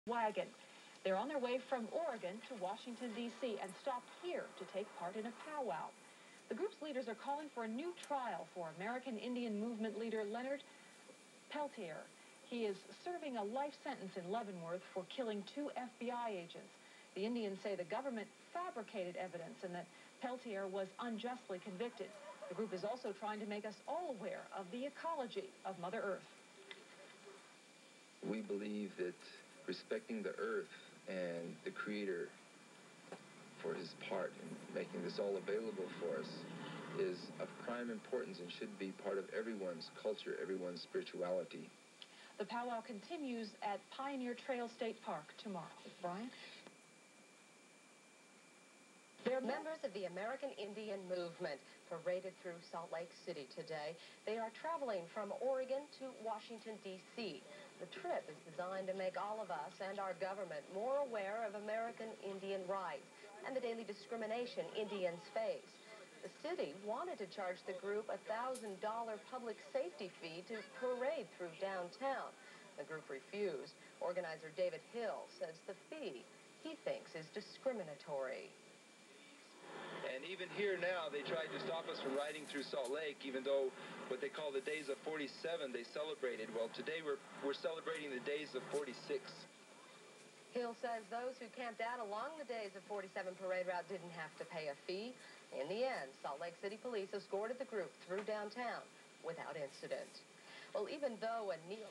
wagon. They're on their way from Oregon to Washington, D.C. and stopped here to take part in a powwow. The group's leaders are calling for a new trial for American Indian Movement leader Leonard Peltier. He is serving a life sentence in Leavenworth for killing 2 FBI agents. The Indians say the government fabricated evidence and that Peltier was unjustly convicted. The group is also trying to make us all aware of the ecology of Mother Earth. We believe that respecting the earth and the Creator for his part in making this all available for us is of prime importance and should be part of everyone's culture, everyone's spirituality. The powwow continues at Pioneer Trail State Park tomorrow. Brian? They're members of the American Indian Movement paraded through Salt Lake City today. They are traveling from Oregon to Washington, D.C. The trip is designed to make all of us and our government more aware of American Indian rights and the daily discrimination Indians face. The city wanted to charge the group a $1,000 public safety fee to parade through downtown. The group refused. Organizer David Hill says the fee he thinks is discriminatory. And even here now, they tried to stop us from riding through Salt Lake, even though what they call the days of 47 they celebrated. Well, today we're celebrating the days of 46. Hill says those who camped out along the days of 47 parade route didn't have to pay a fee. In the end, Salt Lake City police escorted the group through downtown without incident. Well, even though a 24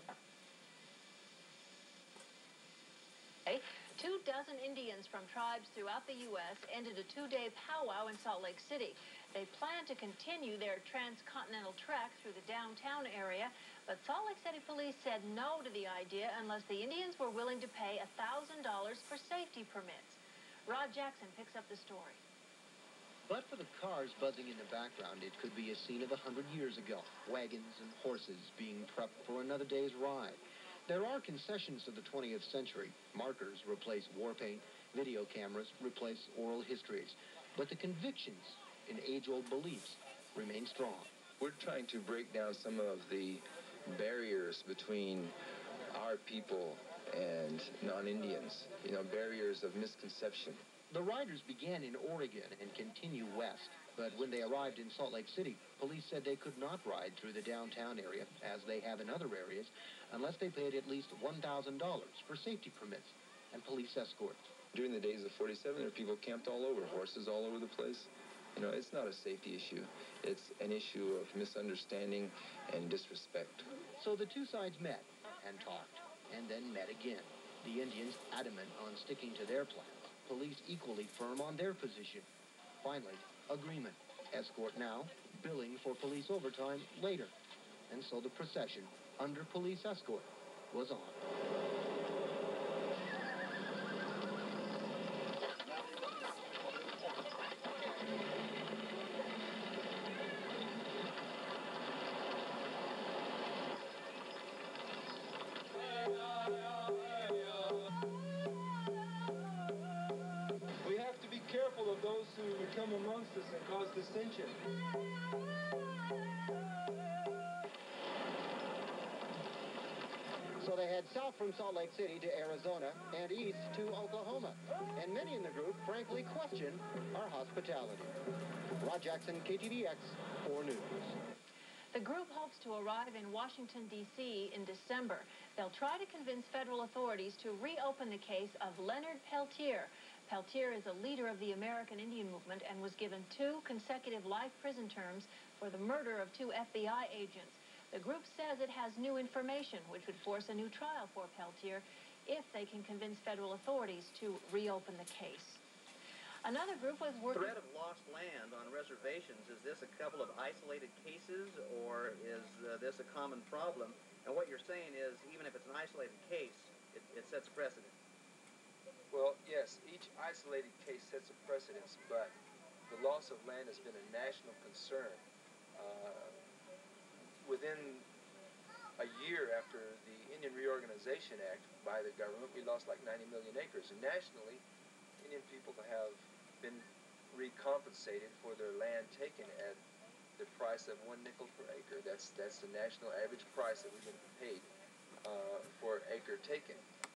Indians from tribes throughout the U.S. ended a 2-day powwow in Salt Lake City. They plan to continue their transcontinental trek through the downtown area, but Salt Lake City police said no to the idea unless the Indians were willing to pay $1,000 for safety permits. Rod Jackson picks up the story. But for the cars buzzing in the background, it could be a scene of 100 years ago. Wagons and horses being prepped for another day's ride. There are concessions to the 20th century. Markers replace war paint, video cameras replace oral histories. But the convictions in age-old beliefs remain strong. We're trying to break down some of the barriers between our people and non-Indians, barriers of misconception. The riders began in Oregon and continue west. But when they arrived in Salt Lake City, police said they could not ride through the downtown area, as they have in other areas, unless they paid at least $1,000 for safety permits and police escorts. During the days of 47, there were people camped all over, horses all over the place. It's not a safety issue. It's an issue of misunderstanding and disrespect. So the two sides met and talked, and then met again. The Indians adamant on sticking to their plans. Police equally firm on their position. Finally, agreement. Escort now, billing for police overtime later. And so the procession, under police escort, was on. We have to be careful of those who come amongst us and cause dissension. So they head south from Salt Lake City to Arizona and east to Oklahoma. And many in the group frankly question our hospitality. Rod Jackson, KTVX 4 News. The group hopes to arrive in Washington, D.C. in December. They'll try to convince federal authorities to reopen the case of Leonard Peltier. Peltier is a leader of the American Indian Movement and was given 2 consecutive life prison terms for the murder of 2 FBI agents. The group says it has new information, which would force a new trial for Peltier if they can convince federal authorities to reopen the case. Another group was working... Threat of lost land on reservations, is this a couple of isolated cases, or is this a common problem? And what you're saying is, even if it's an isolated case, it sets precedent. Well, yes, each isolated case sets a precedence, but the loss of land has been a national concern. Within a year after the Indian Reorganization Act by the government, we lost like 90 million acres. And nationally, Indian people have been recompensated for their land taken at the price of 1 nickel per acre. That's the national average price that we've been paid for acre taken.